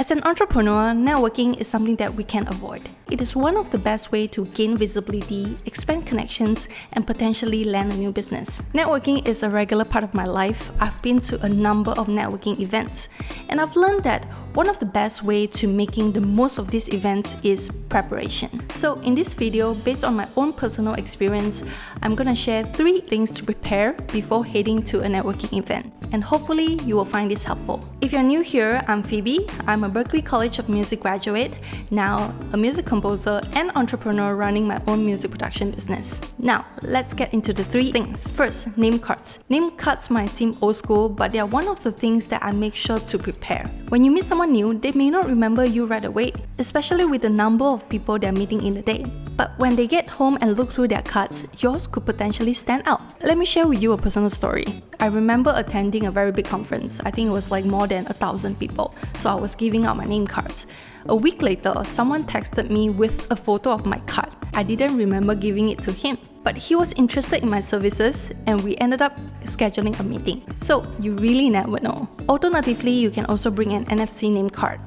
As an entrepreneur, networking is something that we can't avoid. It is one of the best ways to gain visibility, expand connections, and potentially land a new business. Networking is a regular part of my life. I've been to a number of networking events, and I've learned that one of the best ways to making the most of these events is preparation. So in this video, based on my own personal experience, I'm gonna share 3 things to prepare before heading to a networking event. And hopefully you will find this helpful. If you're new here, I'm Phoebe. I'm a Berklee College of Music graduate, now a music composer and entrepreneur running my own music production business. Now, let's get into the 3 things. First, name cards. Name cards might seem old school, but they are one of the things that I make sure to prepare. When you meet someone new, they may not remember you right away, especially with the number of people they're meeting in a day. But when they get home and look through their cards, yours could potentially stand out. Let me share with you a personal story. I remember attending a very big conference. I think it was like more than 1,000 people. So I was giving out my name cards. A week later, someone texted me with a photo of my card. I didn't remember giving it to him, but he was interested in my services and we ended up scheduling a meeting. So you really never know. Alternatively, you can also bring an NFC name card,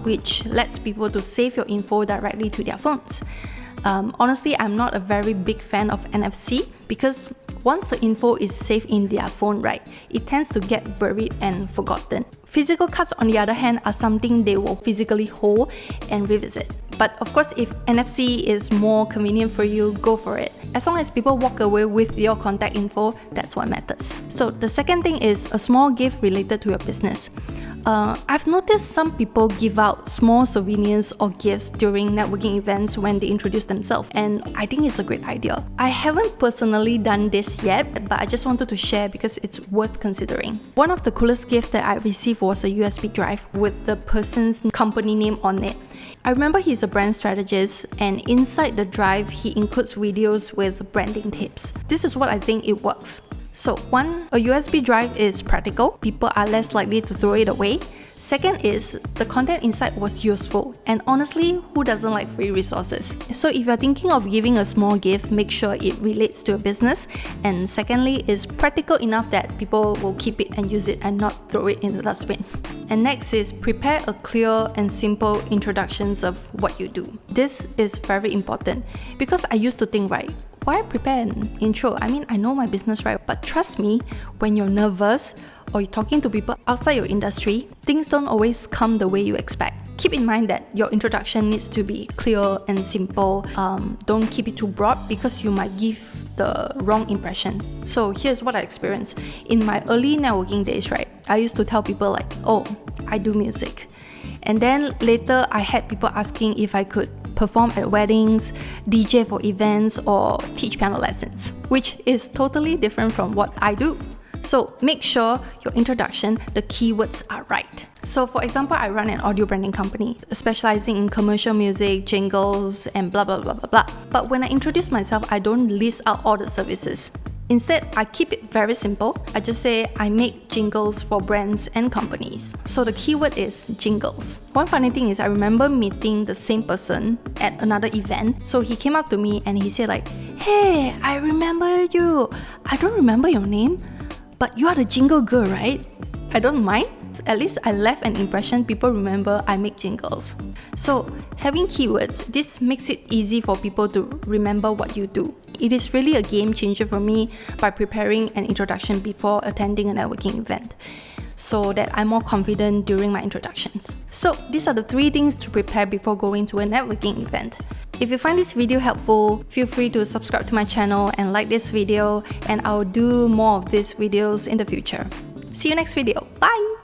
which lets people to save your info directly to their phones. Honestly, I'm not a very big fan of NFC because once the info is saved in their phone, right, it tends to get buried and forgotten. Physical cards, on the other hand, are something they will physically hold and revisit. But of course, if NFC is more convenient for you, go for it. As long as people walk away with your contact info, that's what matters. So the second thing is a small gift related to your business. I've noticed some people give out small souvenirs or gifts during networking events when they introduce themselves, and I think it's a great idea. I haven't personally done this yet, but I just wanted to share because it's worth considering. One of the coolest gifts that I received was a USB drive with the person's company name on it. I remember he's a brand strategist, and inside the drive, he includes videos with branding tips. This is what I think it works. So 1, a USB drive is practical. People are less likely to throw it away. Second is, the content inside was useful, and honestly, who doesn't like free resources? So if you're thinking of giving a small gift, make sure it relates to your business. And secondly, is practical enough that people will keep it and use it and not throw it in the dustbin. And next is, prepare a clear and simple introductions of what you do. This is very important because I used to think, right, why prepare an intro? I mean, I know my business, right? But trust me, when you're nervous or you're talking to people outside your industry, things don't always come the way you expect. Keep in mind that your introduction needs to be clear and simple. Don't keep it too broad because you might give the wrong impression. So here's what I experienced. In my early networking days, right, I used to tell people like, oh, I do music. And then later I had people asking if I could perform at weddings, DJ for events, or teach piano lessons, which is totally different from what I do. So make sure your introduction, the keywords are right. So for example, I run an audio branding company specializing in commercial music, jingles, and blah blah blah blah blah. But when I introduce myself, I don't list out all the services. Instead, I keep it very simple. I just say I make jingles for brands and companies. So the keyword is jingles. One funny thing is I remember meeting the same person at another event. So he came up to me and he said like, hey, I remember you. I don't remember your name, but you are the jingle girl, right? I don't mind. At least I left an impression people remember I make jingles. So having keywords, this makes it easy for people to remember what you do. It is really a game changer for me by preparing an introduction before attending a networking event, so that I'm more confident during my introductions. So these are the 3 things to prepare before going to a networking event. If you find this video helpful, feel free to subscribe to my channel and like this video, and I'll do more of these videos in the future. See you next video. Bye!